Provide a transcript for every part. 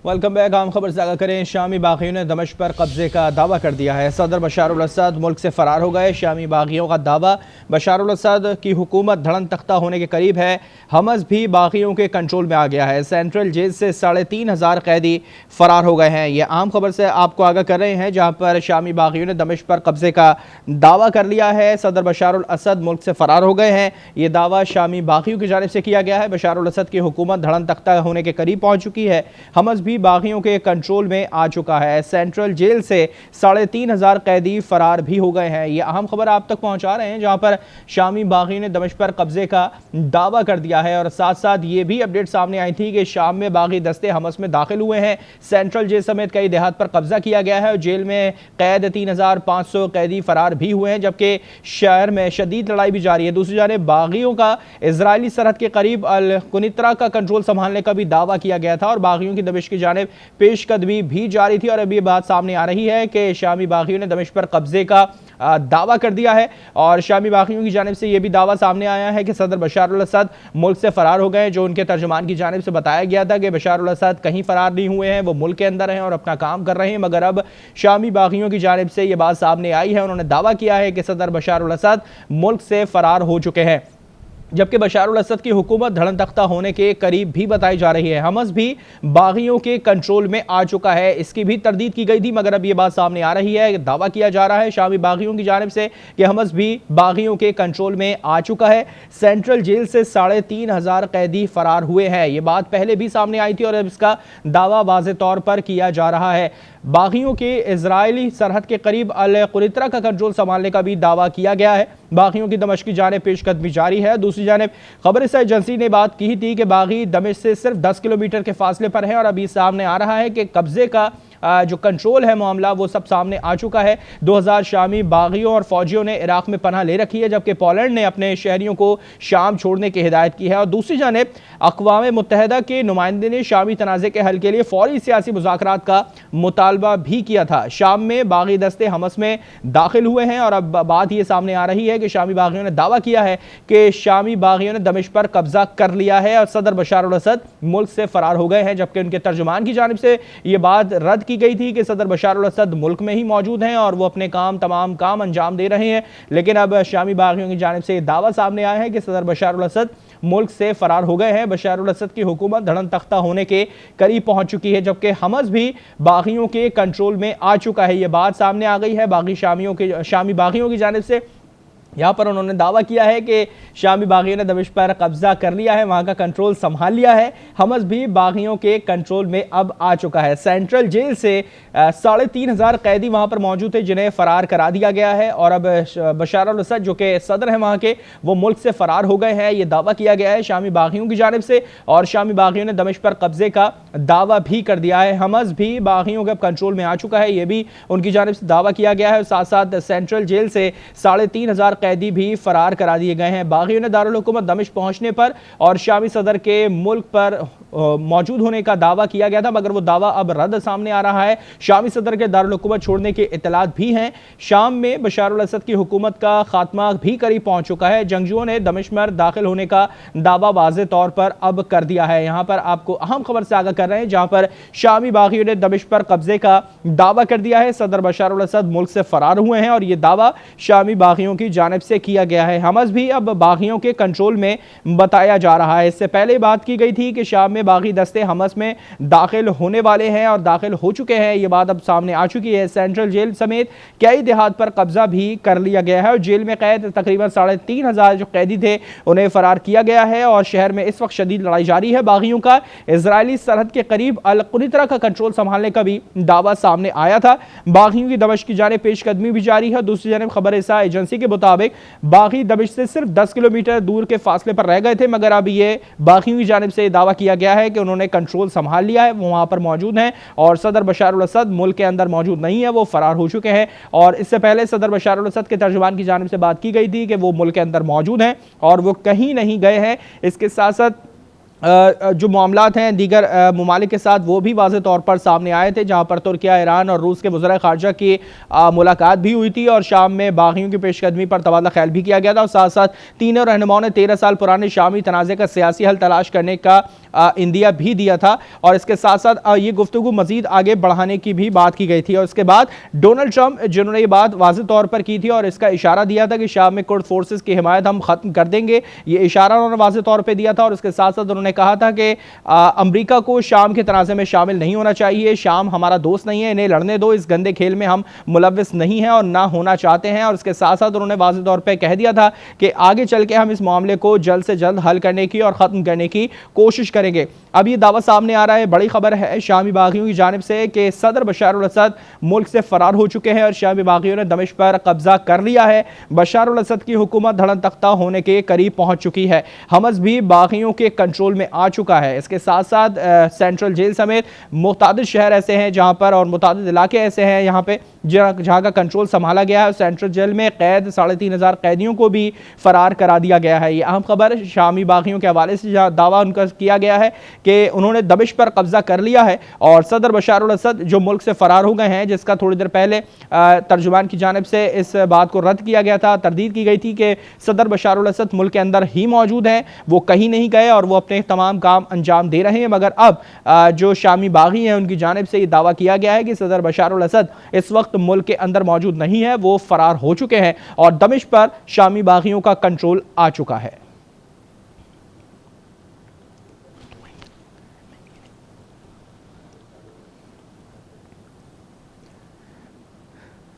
Welcome back. आम खबर से आगाह करें। शामी बागियों ने दमिश्क पर कब्जे का दावा कर दिया है। सदर बशार अल असद मुल्क से फरार हो गए। शामी बागियों का दावा, बशार अल असद की हुकूमत धड़न तख्ता होने के करीब है। हमस भी बागियों के कंट्रोल में आ गया है। सेंट्रल जेल से 3,500 कैदी फरार हो गए हैं। ये आम खबर से आपको आगाह कर रहे हैं, जहाँ पर शामी बागियों ने दमिश्क पर कब्जे का दावा कर लिया है। सदर बशार अल असद मुल्क से फरार हो गए हैं। ये दावा शामी बागियों की जानिब से किया गया है। बशार अल असद की हुकूमत धड़न तख्ता होने के करीब पहुंच चुकी है। हमस भी बागियों के कंट्रोल में आ चुका है। सेंट्रल जेल से 3,500 कैदी फरार भी हो गए हैं। ये अहम खबर आप तक पहुंचा रहे हैं, जहां पर शामी बागी ने दमिश्क पर कब्जे का दावा कर दिया है। और साथ साथ ये भी अपडेट सामने आई थी कि शाम में बागी दस्ते हमस में दाखिल हुए हैं। सेंट्रल जेल समेत कई देहात पर कब्जा किया गया है और जेल में कैद 3,500 कैदी फरार भी हुए हैं, जबकि शहर में शदीद लड़ाई भी जारी है। दूसरी जानिब बागियों का इजरायली सरहद के करीब अल कुनित्रा का कंट्रोल संभालने का भी दावा किया गया था और बागियों की दमिश्क की जानिब पेशकदमी भी जारी थी। और अभी बात सामने आ रही है कि शामी बागियों ने दमिश्क पर कब्जे का दावा कर दिया है। और शामी बागियों की जानिब से यह भी दावा सामने आया है कि सदर बशार अल असद मुल्क से फरार हो गए। जो उनके तर्जुमान की जानिब से बताया गया था कि बशार अल असद कहीं फरार नहीं हुए हैं, वो मुल्क के अंदर हैं और अपना काम कर रहे हैं। मगर अब शामी बागियों की जानिब से यह बात सामने आई है। उन्होंने दावा किया है कि सदर बशार अल असद मुल्क से फरार हो चुके हैं, जबकि बशार अल असद की हुकूमत धड़न तख्ता होने के करीब भी बताई जा रही है। हमस भी बागियों के कंट्रोल में आ चुका है, इसकी भी तरदीद की गई थी, मगर अब यह बात सामने आ रही है। दावा किया जा रहा है शामी बागियों की जानिब से कि हमस भी बागियों के कंट्रोल में आ चुका है। सेंट्रल जेल से 3,500 कैदी फरार हुए हैं। यह बात पहले भी सामने आई थी और अब इसका दावा वाज़े तौर पर किया जा रहा है। बागियों के इजरायली सरहद के करीब अल कुनित्रा का कंट्रोल संभालने का भी दावा किया गया है। बागियों की दमिश्क की जानिब पेशकदमी जारी है। दूसरी जानिब खबर एजेंसी ने बात की थी कि बागी दमिश्क से सिर्फ 10 किलोमीटर के फासले पर है और अभी सामने आ रहा है कि कब्जे का जो कंट्रोल है मामला वो सब सामने आ चुका है। 2000 शामी बागियों और फौजियों ने इराक में पनाह ले रखी है, जबकि पोलैंड ने अपने शहरियों को शाम छोड़ने की हिदायत की है। और दूसरी जानिब अक़वाम मुत्तहिदा के नुमाइंदे ने शामी तनाज़े के हल के लिए फौरी सियासी मुज़ाकरात का मुतालबा भी किया था। शाम में बागी दस्ते हमस में दाखिल हुए हैं और अब बात यह सामने आ रही है कि शामी बागियों ने दावा किया है कि शामी बागियों ने दमिश्क पर कब्जा कर लिया है और सदर बशार अल असद मुल्क से फरार हो गए हैं, जबकि उनके तर्जुमान की जानिब से यह बात रद्द की गई थी कि सदर बशार अल असद मुल्क में ही मौजूद हैं और वो अपने तमाम काम अंजाम दे रहे हैं। लेकिन अब शामी बागियों की जानिब से दावा सामने आया है कि सदर बशार अल असद मुल्क से फरार हो गए हैं। बशार अल असद की हुकूमत धड़न तख्ता होने के करीब पहुंच चुकी है, जबकि हमस भी बागियों के कंट्रोल में आ चुका है। यह बात सामने आ गई है शामी बागियों की जानिब से। यहाँ पर उन्होंने दावा किया है कि शामी बागियों ने दमिश्क पर कब्जा कर लिया है, वहाँ का कंट्रोल संभाल लिया है। हमस भी बागियों के कंट्रोल में अब आ चुका है। सेंट्रल जेल से 3,500 कैदी वहाँ पर मौजूद थे, जिन्हें फरार करा दिया गया है। और अब बशार अल असद जो कि सदर हैं वहाँ के, वो मुल्क से फरार हो गए हैं। ये दावा किया गया है शामी बागियों की जानिब से और शामी बागियों ने दमिश्क पर कब्जे का दावा भी कर दिया है। हमस भी बागियों के कंट्रोल में आ चुका है, ये भी उनकी जानिब से दावा किया गया है। साथ साथ सेंट्रल जेल से 3,500 कैदी भी फरार करा दिए गए हैं। बागियों ने दारुल हुकूमत दमिश्क पहुंचने पर और शामी सदर के मुल्क पर मौजूद होने का दावा किया गया था, मगर वो दावा अब रद्द सामने आ रहा है। शामी सदर के दारुल हुकूमत छोड़ने के इत्तलात भी हैं। शाम में बशार अल असद की हुकूमत का खात्मा भी करीब पहुंच चुका है। जंगजुओं ने दमिश्क में दाखिल होने का दावा वाज़े तौर पर अब कर दिया है। यहाँ पर आपको अहम खबर से आगाह कर रहे हैं, जहाँ पर शामी बागियों ने दमिश्क पर कब्जे का दावा कर दिया है। सदर बशार अल असद मुल्क से फरार हुए हैं और ये दावा शामी बागियों की जानिब से किया गया है। हमस भी अब बागियों के कंट्रोल में बताया जा रहा है। इससे पहले बात की गई थी कि शाम में बागी दस्ते हमस में दाखिल होने वाले हैं और दाखिल हो चुके हैं। ये बात अब सामने आ चुकी है। सेंट्रल जेल समेत कई देहात पर कब्जा भी कर लिया गया है और जेल में कैद तकरीबन 3,500 जो कैदी थे उन्हें फरार किया गया है। और शहर में इस वक्त शदीद लड़ाई जारी है। बागियों का इजरायली सरहद के करीब अल कुनित्रा का कंट्रोल संभालने का भी दावा सामने आया था। बागियों की दमिश्क की जानिब पेशकदमी भी जारी है। दूसरी जानिब खबर एजेंसी के मुताबिक बागी दमिश्क से सिर्फ 10 किलोमीटर दूर के फासले पर रह गए थे, मगर अब ये बागियों की जानिब से दावा किया गया है कि उन्होंने कंट्रोल संभाल लिया है, वो वहां पर मौजूद हैं और सदर बशार अल असद मुल्क के अंदर मौजूद नहीं है, वो फरार हो चुके हैं। और इससे पहले सदर बशार अल असद के तर्जुमान की जानिब से बात की गई थी कि वो मुल्क के अंदर मौजूद हैं और वो कहीं नहीं गए हैं। इसके साथ साथ जो मामलात हैं दीगर ममालिक के साथ वो भी वाज़े तौर पर सामने आए थे, जहाँ पर तुर्किया, ईरान और रूस के वज़ीर ख़ारजा की मुलाकात भी हुई थी और शाम में बागियों की पेशकदमी पर तबादला ख्याल भी किया गया था। और साथ साथ तीनों रहनुमाओं ने 13 साल पुराने शामी तनाज़े का सियासी हल तलाश करने का इंदिया भी दिया था। और इसके साथ साथ ये गुफ्तगू मजीद आगे बढ़ाने की भी बात की गई थी। और उसके बाद डोनाल्ड ट्रंप जिन्होंने ये बात वाज़ेह तौर पर की थी और इसका इशारा दिया था कि शाम में कुर्द फोर्सेस की हिमायत हम खत्म कर देंगे, ये इशारा उन्होंने वाज़ेह तौर पर दिया था। और उसके साथ साथ उन्होंने कहा था कि अमरीका को शाम के तनाज़े में शामिल नहीं होना चाहिए, शाम हमारा दोस्त नहीं है, इन्हें लड़ने दो, इस गंदे खेल में हम मुलव्विस नहीं हैं और ना होना चाहते हैं। और उसके साथ साथ उन्होंने वाज़ेह तौर पर कह दिया था कि आगे चल के हम इस मामले को जल्द से जल्द हल करने की और ख़त्म करने की कोशिश करेंगे। अब ये दावा सामने आ रहा है, बड़ी खबर है शामी बागियों की जानिब से कि सदर बशार अल असद मुल्क से फरार हो चुके हैं और शामी बागियों ने दमिश्क पर कब्जा कर लिया है। बशार अल असद की हुकूमत धड़न तख्ता होने के करीब पहुंच चुकी है। हमस भी बागियों के कंट्रोल में आ चुका है। इसके साथ साथ सेंट्रल जेल समेत मुतादिद शहर ऐसे हैं जहां पर और मुतादिद इलाके ऐसे हैं यहाँ पे जहां का कंट्रोल संभाला गया है। सेंट्रल जेल में कैद 3500 कैदियों को भी फरार करा दिया गया है। ये अहम खबर शामी बागियों के हवाले से दावा उनका किया गया है कि उन्होंने दमिश्क पर कब्जा कर लिया है और सदर बशार अल असद जो मुल्क से फरार हो गए हैं, जिसका थोड़ी देर पहले तर्जुमान की जानिब से इस बात को रद्द किया गया था, तरदीद की गई थी कि सदर बशार अल असद मुल्क के अंदर ही मौजूद हैं, वो कहीं नहीं गए और वो अपने तमाम काम अंजाम दे रहे हैं। मगर अब जो शामी बागी हैं उनकी जानिब से ये दावा किया गया है कि सदर बशार अल असद इस वक्त मुल्क के अंदर मौजूद नहीं है, वो फरार हो चुके हैं और दमिश्क पर शामी बागियों का कंट्रोल आ चुका है।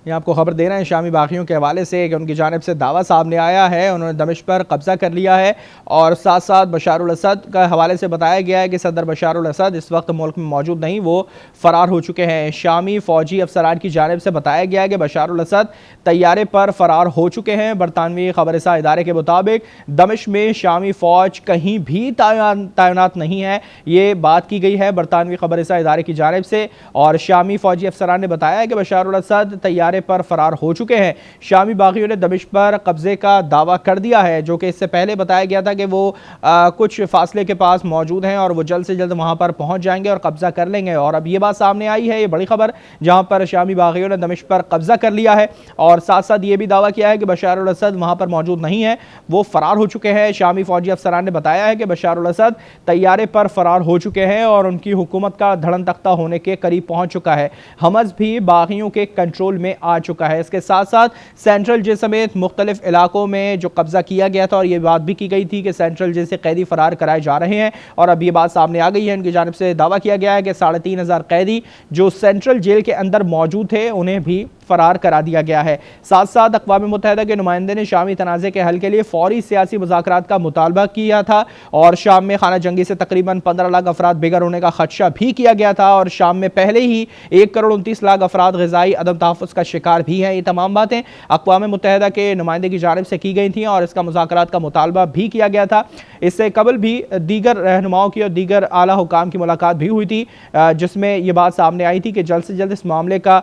ये आपको खबर दे रहे हैं शामी बागियों के हवाले से कि उनकी जानिब से दावा सामने आया है, उन्होंने दमिश्क पर कब्जा कर लिया है। और साथ साथ बशार अल असद का हवाले से बताया गया है कि सदर बशार अल असद इस वक्त मुल्क में मौजूद नहीं, वो फरार हो चुके हैं। शामी फौजी अफसरान की जानिब से बताया गया है कि बशार अल असद तैयारे पर फरार हो चुके हैं। बरतानवी खबरसा इदारे के मुताबिक दमिश्क में शामी फौज कहीं भी तैनात नहीं है, ये बात की गई है बरतानवी खबरसा इदारे की जानिब से। और शामी फौजी अफसरान ने बताया है कि बशार अल असद तैयारे पर फरार हो चुके हैं। शामी बागियों ने दमिश्क पर कब्जे का दावा कर दिया है, जो कि इससे पहले बताया गया था कि वो कुछ फासले के पास मौजूद हैं और वो जल्द से जल्द वहां पर पहुंच जाएंगे और कब्जा कर लेंगे। और अब ये बात सामने आई है, ये बड़ी खबर, जहां पर शामी बागियों ने दमिश्क पर कब्जा कर लिया है और साथ साथ ये भी दावा किया है कि बशार अल असद वहां पर मौजूद नहीं है, वो फरार हो चुके हैं। शामी फौजी अफसरान ने बताया है कि बशार अल असद तैयारे पर फरार हो चुके हैं और उनकी हुकूमत का धड़न तख्ता होने के करीब पहुंच चुका है। हमस भी बागियों के कंट्रोल में आ चुका है। इसके साथ साथ सेंट्रल जेल समेत मुख्तलिफ इलाकों में जो कब्जा किया गया था और ये बात भी की गई थी कि सेंट्रल जेल से कैदी फरार कराए जा रहे हैं और अब ये बात सामने आ गई है। उनकी जानिब से दावा किया गया है कि 3500 कैदी जो सेंट्रल जेल के अंदर मौजूद थे उन्हें भी फरार करा दिया गया है। साथ साथ अक़वाम मुत्तहिदा के नुमाइंदे ने शामी तनाज़े के हल के लिए फौरी सियासी मुज़ाकरात का मुतालबा किया था और शाम में खाना जंगी से तकरीबन 15 लाख अफराद बेघर होने का खदशा भी किया गया था और शाम में पहले ही 1 करोड़ 29 लाख अफराद ग़िज़ाई अदम तहफ़्फ़ुज़ का शिकार भी हैं। ये तमाम बातें अक़वाम मुत्तहिदा के नुमाइंदे की जानिब से की गई थी और इसका मुज़ाकरात का मुतालबा भी किया गया था। इससे कबल भी दीगर रहनुमाओं की और दीगर आला हुकाम की मुलाकात भी हुई थी, जिसमें यह बात सामने आई थी कि जल्द से जल्द इस मामले का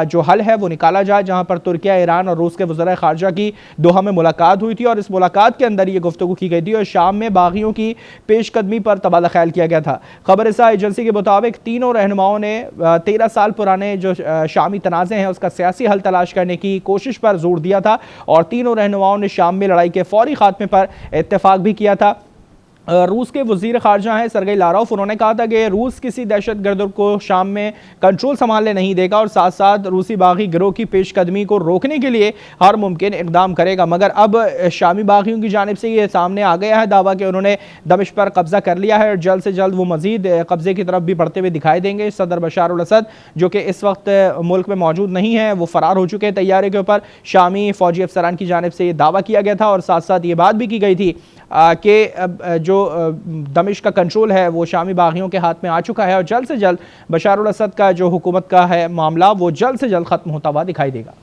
जो हल है वो निकाला जाए, जहां पर तुर्किया, ईरान और रूस के वज़ीर ख़ारजा की दोहा में मुलाकात हुई थी और इस मुलाकात के अंदर ये गुफ्तगू की गई थी और शाम में बागियों की पेशकदमी पर तबादला ख्याल किया गया था। खबरसा एजेंसी के मुताबिक तीनों रहनुमाओं ने 13 साल पुराने जो शामी तनाज़े हैं उसका सियासी हल तलाश करने की कोशिश पर जोर दिया था और तीनों रहनुमाओं ने शाम में लड़ाई के फौरी खात्मे पर इत्तेफाक भी किया था। रूस के वज़ीर ख़ारजा हैं सरगेई लारोफ, उन्होंने कहा था कि रूस किसी दहशत गर्द को शाम में कंट्रोल संभालने नहीं देगा और साथ साथ रूसी बागी गिरोह की पेशकदमी को रोकने के लिए हर मुमकिन इक़दाम करेगा। मगर अब शामी बागियों की जानिब से ये सामने आ गया है दावा कि उन्होंने दमिश्क पर कब्जा कर लिया है और जल्द से जल्द वो मज़ीद कब्जे की तरफ भी बढ़ते हुए दिखाई देंगे। सदर बशार अल असद जो कि इस वक्त मुल्क में मौजूद नहीं है, वो फ़रार हो चुके हैं तैयारे के ऊपर। शामी फ़ौजी अफसरान की जानिब से ये दावा किया गया था और साथ साथ ये बात भी की गई थी कि जो दमिश्क का कंट्रोल है वो शामी बागियों के हाथ में आ चुका है और जल्द से जल्द बशार अल असद का जो हुकूमत का है मामला वो जल्द से जल्द ख़त्म होता हुआ दिखाई देगा।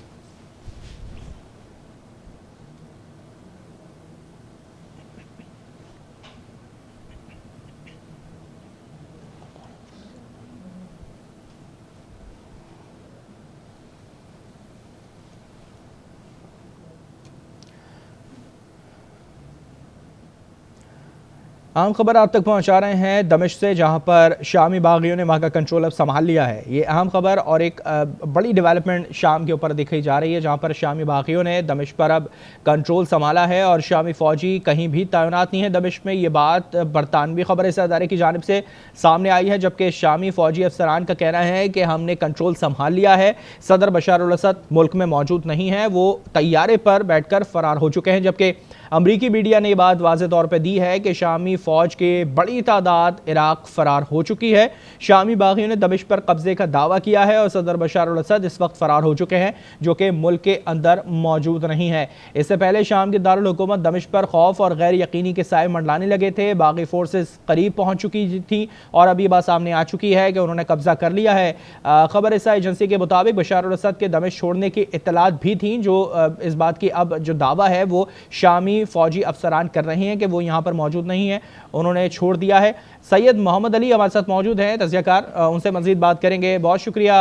अहम खबर आप तक पहुंचा रहे हैं दमिश्क से, जहां पर शामी बागियों ने वहां का कंट्रोल अब संभाल लिया है। ये अहम खबर और एक बड़ी डेवलपमेंट शाम के ऊपर दिखाई जा रही है, जहां पर शामी बागियों ने दमिश्क पर अब कंट्रोल संभाला है और शामी फौजी कहीं भी तैनात नहीं है दमिश्क में। ये बात बरतानवी खबर इस अदारे की जानिब से सामने आई है, जबकि शामी फौजी अफसरान का कहना है कि हमने कंट्रोल संभाल लिया है। सदर बशार अल असद मुल्क में मौजूद नहीं है, वो तैयारे पर बैठकर फरार हो चुके हैं। जबकि अमरीकी मीडिया ने यह बात वाज़ेह तौर पर दी है कि शामी फौज के बड़ी तादाद इराक फरार हो चुकी है। शामी बागियों ने दमिश्क पर कब्जे का दावा किया है और सदर बशार अल असद इस वक्त फरार हो चुके हैं, जो कि मुल्क के अंदर मौजूद नहीं है। इससे पहले शाम की दारुल हुकूमत दमिश्क पर खौफ और गैर यकीनी के साए मंडलाने लगे थे। बागी फोर्सेस करीब पहुंच चुकी थी और अब ये बात सामने आ चुकी है कि उन्होंने कब्जा कर लिया है। खबर इस एजेंसी के मुताबिक बशार अल असद के दमिश्क छोड़ने की इत्तलात भी थी, जो इस बात की अब जो दावा है वो शामी फौजी अफसरान कर रहे हैं कि वो यहाँ पर मौजूद नहीं है, उन्होंने छोड़ दिया है। सैयद मोहम्मद अली हमारे साथ मौजूद हैं, तज़कियाकार, उनसे मज़ीद बात करेंगे। बहुत शुक्रिया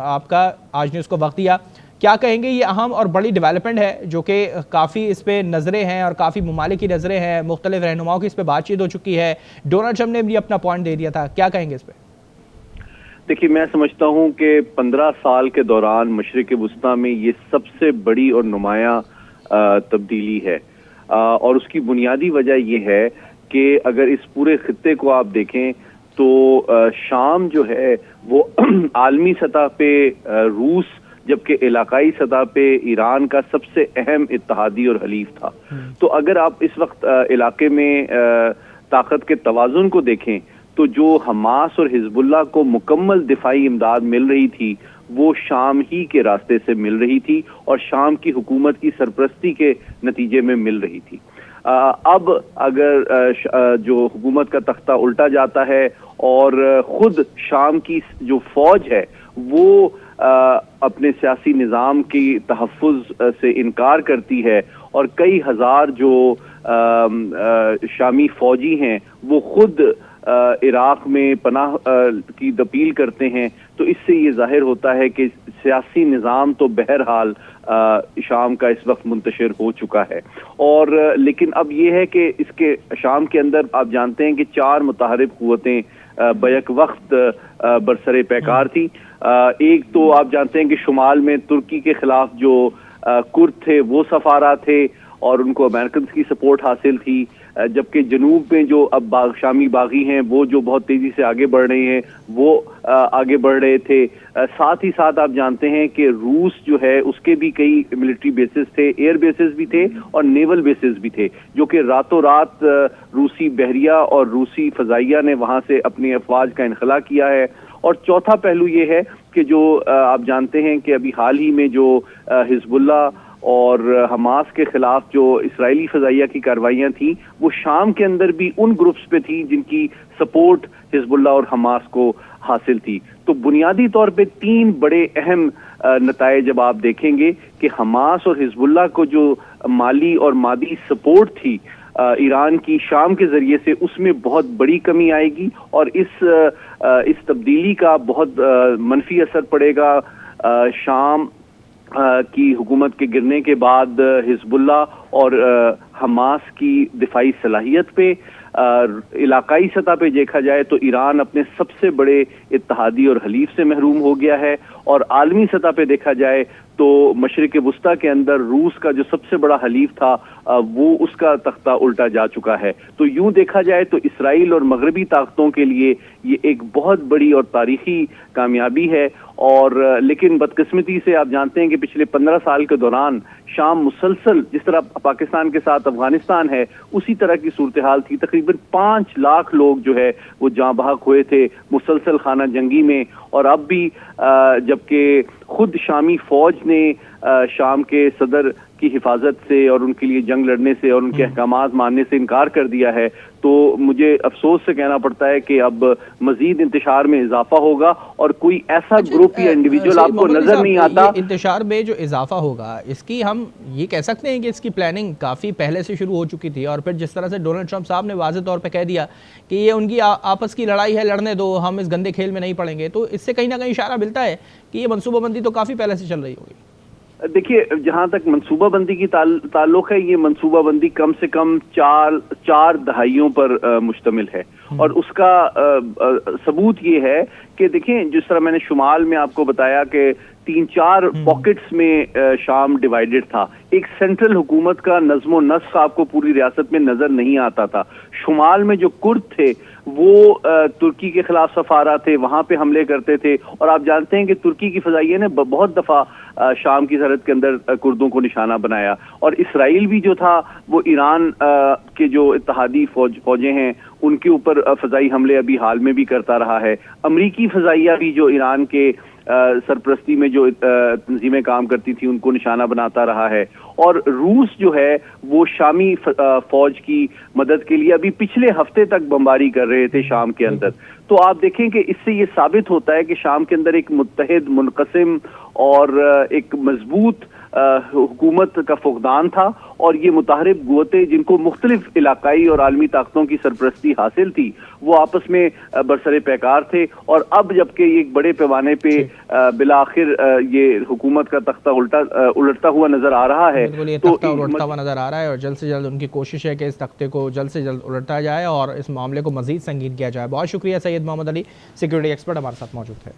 आपका आज न्यूज़ को वक्त दिया। क्या कहेंगे, ये अहम और बड़ी डेवलपमेंट है जो कि काफ़ी इस पर नज़रें हैं और काफ़ी ममालिक की नज़रें हैं, मुख्तलिफ रहनुमाओं की इस पर बातचीत हो चुकी है, डोनाल्ड ट्रंप ने भी अपना पॉइंट दे दिया था, क्या कहेंगे इस पर? देखिए, मैं समझता हूँ कि 15 साल के दौरान मशरिक़ वुस्ता में ये सबसे बड़ी और नुमाया तब्दीली है और उसकी बुनियादी वजह यह है कि अगर इस पूरे खित्ते को आप देखें तो शाम जो है वो आलमी सतह पे रूस, जबकि इलाकाई सतह पे ईरान का सबसे अहम इत्तेहादी और हलीफ था। तो अगर आप इस वक्त इलाके में ताकत के तवाज़ुन को देखें तो जो हमास और हिजबुल्लाह को मुकम्मल दिफाई इमदाद मिल रही थी वो शाम ही के रास्ते से मिल रही थी और शाम की हुकूमत की सरपरस्ती के नतीजे में मिल रही थी। अब अगर जो हुकूमत का तख्ता उल्टा जाता है और खुद शाम की जो फौज है वो अपने सियासी निज़ाम की तहफ़्फ़ुज़ से इनकार करती है और कई हज़ार जो शामी फौजी हैं वो खुद इराक में पनाह की अपील करते हैं, तो इससे ये जाहिर होता है कि सियासी निज़ाम तो बहरहाल शाम का इस वक्त मुंतशिर हो चुका है। और लेकिन अब ये है कि इसके शाम के अंदर आप जानते हैं कि 4 मुतहरिब क़ुव्वतें बैक वक्त बरसरे पैकार थी। एक तो आप जानते हैं कि शुमाल में तुर्की के खिलाफ जो कुर्द थे वो सफारा थे और उनको अमेरिकन की सपोर्ट हासिल थी, जबकि जनूब में जो अब शामी बागी हैं वो जो बहुत तेजी से आगे बढ़ रहे हैं वो आगे बढ़ रहे थे। साथ ही साथ आप जानते हैं कि रूस जो है उसके भी कई मिलिट्री बेसिस थे, एयर बेसिस भी थे और नेवल बेसिस भी थे, जो कि रातों रात रूसी बहरिया और रूसी फजाइया ने वहां से अपनी अफवाज का इनखला किया है। और चौथा पहलू ये है कि जो आप जानते हैं कि अभी हाल ही में जो हिजबुल्लाह और हमास के खिलाफ जो इस्राएली फजाइया की कार्रवाइयां थी वो शाम के अंदर भी उन ग्रुप्स पे थी जिनकी सपोर्ट हिजबुल्लाह और हमास को हासिल थी। तो बुनियादी तौर पे 3 बड़े अहम नताए जब आप देखेंगे कि हमास और हिजबुल्लाह को जो माली और मादी सपोर्ट थी ईरान की शाम के जरिए से, उसमें बहुत बड़ी कमी आएगी और इस तब्दीली का बहुत मनफी असर पड़ेगा शाम की हुकूमत के गिरने के बाद हिजबुल्लाह और हमास की दिफाई सलाहियत पे। इलाकाई सतह पे देखा जाए तो ईरान अपने सबसे बड़े इत्तेहादी और हलीफ से महरूम हो गया है और आलमी सतह पे देखा जाए तो मशरिक़ वुस्ता के अंदर रूस का जो सबसे बड़ा हलीफ था वो उसका तख्ता उल्टा जा चुका है। तो यूं देखा जाए तो इसराइल और मगरबी ताकतों के लिए ये एक बहुत बड़ी और तारीखी कामयाबी है। और लेकिन बदकिस्मती से आप जानते हैं कि पिछले 15 साल के दौरान शाम मुसलसल, जिस तरह पाकिस्तान के साथ अफगानिस्तान है उसी तरह की सूरत हाल थी। तकरीबन 5 लाख लोग जो है वो जाँ बहक हुए थे मुसलसल खाना जंगी में। और अब भी जबकि खुद शामी फौज ने शाम के सदर की हिफाजत से और उनके लिए जंग लड़ने से और उनके अहकामात मानने से इनकार कर दिया है, तो मुझे अफसोस से कहना पड़ता है कि अब मजीद इंतशार में इजाफा होगा और कोई ऐसा ग्रुप या इंडिविजुअल आपको नजर नहीं आता। इंतशार में जो इजाफा होगा इसकी हम ये कह सकते हैं कि इसकी प्लानिंग काफ़ी पहले से शुरू हो चुकी थी और फिर जिस तरह से डोनाल्ड ट्रंप साहब ने वाज़ेह तौर पर कह दिया कि ये उनकी आपस की लड़ाई है, लड़ने दो, हम इस गंदे खेल में नहीं पड़ेंगे, तो इससे कहीं ना कहीं इशारा मिलता है कि ये मनसूबाबंदी तो काफ़ी पहले से चल रही होगी। देखिए, जहां तक मनसूबाबंदी की ताल्लुक है, ये मनसूबाबंदी कम से कम चार दहाइयों पर मुश्तमिल है। और उसका सबूत ये है कि देखें, जिस तरह मैंने शुमाल में आपको बताया कि 3-4 पॉकेट्स में शाम डिवाइडेड था। एक सेंट्रल हुकूमत का नज़्म नस्क आपको पूरी रियासत में नजर नहीं आता था। शुमाल में जो कुर्द थे वो तुर्की के खिलाफ सफारा थे, वहां पे हमले करते थे। और आप जानते हैं कि तुर्की की फजाइया ने बहुत दफा शाम की सरहद के अंदर कुर्दों को निशाना बनाया। और इसराइल भी जो था वो ईरान के जो इत्तेहादी फौजें हैं उनके ऊपर फजाई हमले अभी हाल में भी करता रहा है। अमरीकी फजाइया भी जो ईरान के सरपरस्ती में जो तंजीमें काम करती थी उनको निशाना बनाता रहा है। और रूस जो है वो शामी फौज की मदद के लिए अभी पिछले हफ्ते तक बमबारी कर रहे थे शाम के अंदर। तो आप देखें कि इससे ये साबित होता है कि शाम के अंदर एक मुत्तहिद, मुनक़सिम और एक मजबूत हुकूमत का फुक़दान था। और ये मुताहरिब क़ुव्वतें जिनको मुख्तलिफ इलाकाई और आलमी ताकतों की सरपरस्ती हासिल थी वो आपस में बरसरे पैकार थे। और अब जबकि एक बड़े पैमाने पे बिलाखिर ये हुकूमत का तख्ता उलटता हुआ नजर आ रहा है, तो तख्ता उलटता हुआ नजर आ रहा है और जल्द से जल्द उनकी कोशिश है कि इस तख्ते को जल्द से जल्द उलटा जाए और इस मामले को मजीद संगीन किया जाए। बहुत शुक्रिया सैयद मोहम्मद अली, सिक्योरिटी एक्सपर्ट हमारे साथ मौजूद थे।